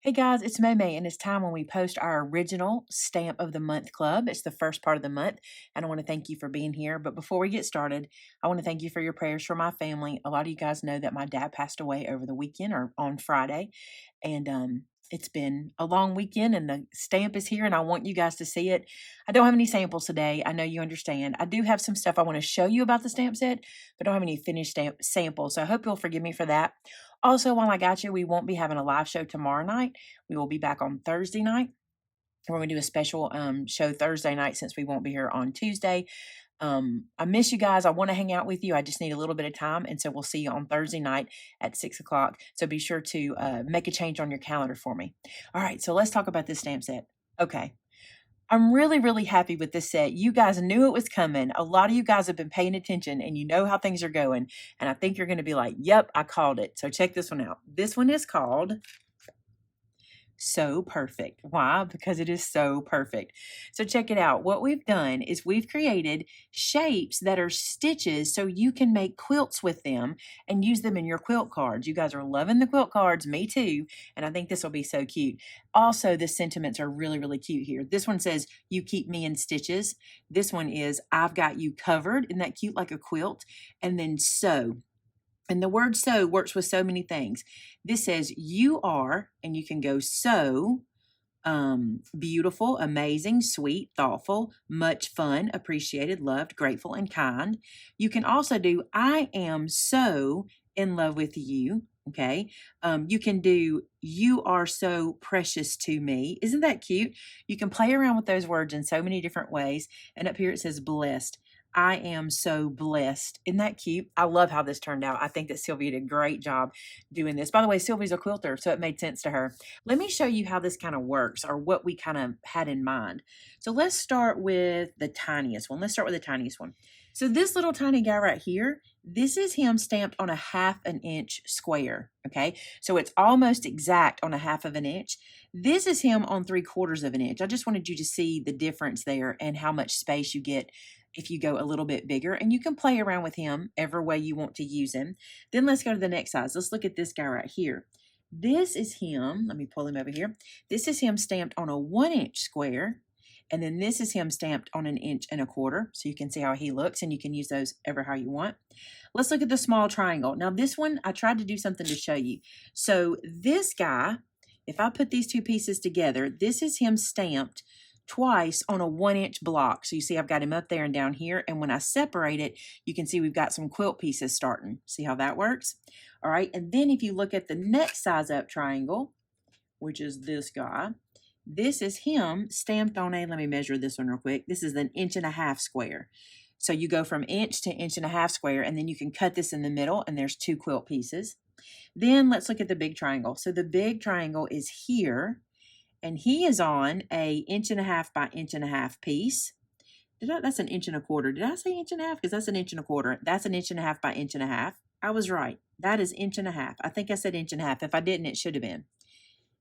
Hey guys, it's Maymay, and it's time when we post our original Stamp of the Month Club. It's the first part of the month, and I want to thank you for being here. But before we get started, I want to thank you for your prayers for my family. A lot of you guys know that my dad passed away over the weekend or on Friday, and it's been a long weekend, and the stamp is here, and I want you guys to see it. I don't have any samples today. I know you understand. I do have some stuff I want to show you about the stamp set, but I don't have any finished stamp samples, so I hope you'll forgive me for that. Also, while I got you, we won't be having a live show tomorrow night. We will be back on Thursday night. We're going to do a special show Thursday night since we won't be here on Tuesday. I miss you guys. I want to hang out with you. I just need a little bit of time. And so we'll see you on Thursday night at 6 o'clock. So be sure to make a change on your calendar for me. All right, so let's talk about this stamp set. Okay. I'm really, really happy with this set. You guys knew it was coming. A lot of you guys have been paying attention and you know how things are going. And I think you're going to be like, yep, I called it. So check this one out. This one is called So Perfect. Why? Because it is so perfect. So check it out. What we've done is we've created shapes that are stitches so you can make quilts with them and use them in your quilt cards. You guys are loving the quilt cards, me too, and I think this will be so cute. Also, the sentiments are really, really cute here. This one says, you keep me in stitches. This one is, I've got you covered. Isn't that cute, like a quilt? And then so. And the word so works with so many things. This says you are, and you can go so beautiful, amazing, sweet, thoughtful, much fun, appreciated, loved, grateful, and kind. You can also do I am so in love with you. Okay. You can do you are so precious to me. Isn't that cute? You can play around with those words in so many different ways. And up here it says blessed. I am so blessed. Isn't that cute? I love how this turned out. I think that Sylvia did a great job doing this. By the way, Sylvia's a quilter, so it made sense to her. Let me show you how this kind of works or what we kind of had in mind. So let's start with the tiniest one. So this little tiny guy right here, this is him stamped on a 1/2 inch square. Okay, so it's almost exact on a 1/2 inch. This is him on 3/4 inch. I just wanted you to see the difference there and how much space you get if you go a little bit bigger, and you can play around with him every way you want to use him. Then let's go to the next size. Let's look at this guy right here. This is him. Let me pull him over here. This is him stamped on a 1-inch square. And then this is him stamped on 1 1/4 inch. So you can see how he looks, and you can use those ever how you want. Let's look at the small triangle. Now this one, I tried to do something to show you. So this guy, if I put these two pieces together, this is him stamped twice on a 1-inch block. So you see I've got him up there and down here. And when I separate it, you can see we've got some quilt pieces starting. See how that works? All right. And then if you look at the next size up triangle, which is this guy, this is him stamped on a, let me measure this one real quick. This is 1.5 inch square. So you go from inch to 1.5 inch square, and then you can cut this in the middle, and there's 2 quilt pieces. Then let's look at the big triangle. So the big triangle is here, and he is on a 1.5 by 1.5 piece. That's 1.25 inches. Did I say 1.5 inches? Because that's 1.25 inches. That's 1.5 by 1.5. I was right. That is 1.5 inches. I think I said 1.5 inches. If I didn't, it should have been.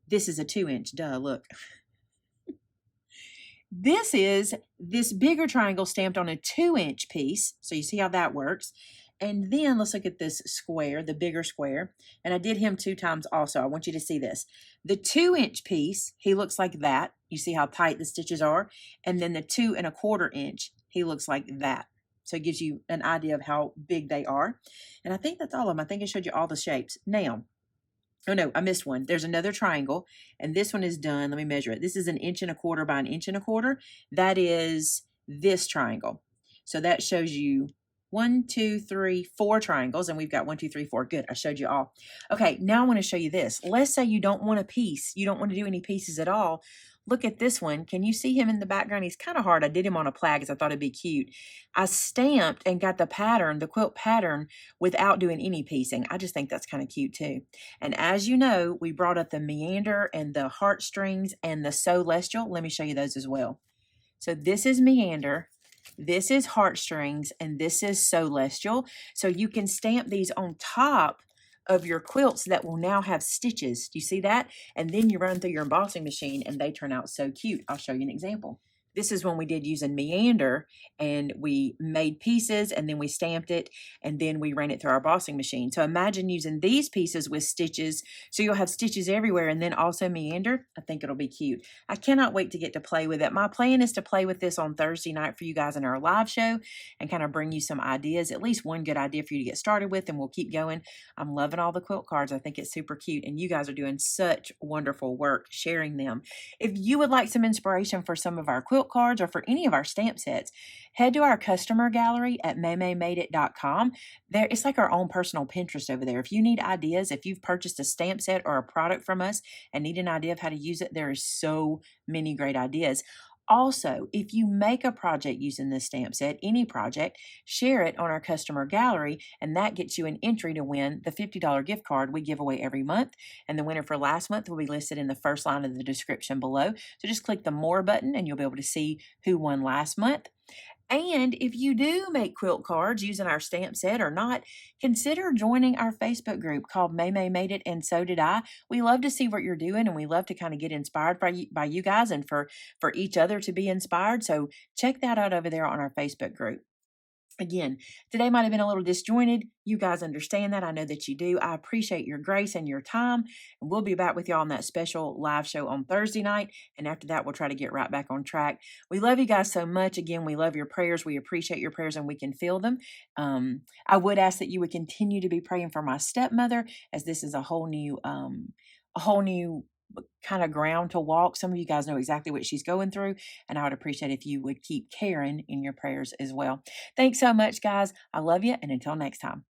This is a 2-inch. Duh, look. This is this bigger triangle stamped on a 2-inch piece. So you see how that works. And then let's look at this square, the bigger square. And I did him 2 times also. I want you to see this. The 2-inch piece, he looks like that. You see how tight the stitches are. And then the 2.25 inch, he looks like that. So it gives you an idea of how big they are. And I think that's all of them. I think I showed you all the shapes. Now, oh no, I missed one. There's another triangle, and this one is done. Let me measure it. This is 1.25 inches by 1.25 inches. That is this triangle. So that shows you 1, 2, 3, 4 triangles, and we've got 1, 2, 3, 4. Good, I showed you all. Okay, now I want to show you this. Let's say you don't want a piece. You don't want to do any pieces at all. Look at this one. Can you see him in the background? He's kind of hard. I did him on a plaid because I thought it'd be cute. I stamped and got the pattern, the quilt pattern, without doing any piecing. I just think that's kind of cute too. And as you know, we brought up the meander and the heartstrings and the celestial. Let me show you those as well. So this is meander. This is heartstrings, and this is celestial. So you can stamp these on top of your quilts that will now have stitches. Do you see that? And then you run through your embossing machine, and they turn out so cute. I'll show you an example. This is when we did using meander, and we made pieces and then we stamped it and then we ran it through our embossing machine. So imagine using these pieces with stitches. So you'll have stitches everywhere and then also meander. I think it'll be cute. I cannot wait to get to play with it. My plan is to play with this on Thursday night for you guys in our live show and kind of bring you some ideas, at least one good idea for you to get started with, and we'll keep going. I'm loving all the quilt cards. I think it's super cute, and you guys are doing such wonderful work sharing them. If you would like some inspiration for some of our quilt cards or for any of our stamp sets, head to our customer gallery at maymaymadeit.com. There, it's like our own personal Pinterest over there. If you need ideas, if you've purchased a stamp set or a product from us and need an idea of how to use it, there is so many great ideas. Also, if you make a project using this stamp set, any project, share it on our customer gallery, and that gets you an entry to win the $50 gift card we give away every month. And the winner for last month will be listed in the first line of the description below. So just click the More button and you'll be able to see who won last month. And if you do make quilt cards using our stamp set or not, consider joining our Facebook group called Maymay Made It and So Did I. We love to see what you're doing, and we love to kind of get inspired by you guys and for each other to be inspired. So check that out over there on our Facebook group. Again, today might have been a little disjointed. You guys understand that. I know that you do. I appreciate your grace and your time. And we'll be back with y'all on that special live show on Thursday night. And after that, we'll try to get right back on track. We love you guys so much. Again, we love your prayers. We appreciate your prayers, and we can feel them. I would ask that you would continue to be praying for my stepmother, as this is a whole new kind of ground to walk. Some of you guys know exactly what she's going through, and I would appreciate if you would keep Karen in your prayers as well. Thanks so much, guys. I love you, and until next time.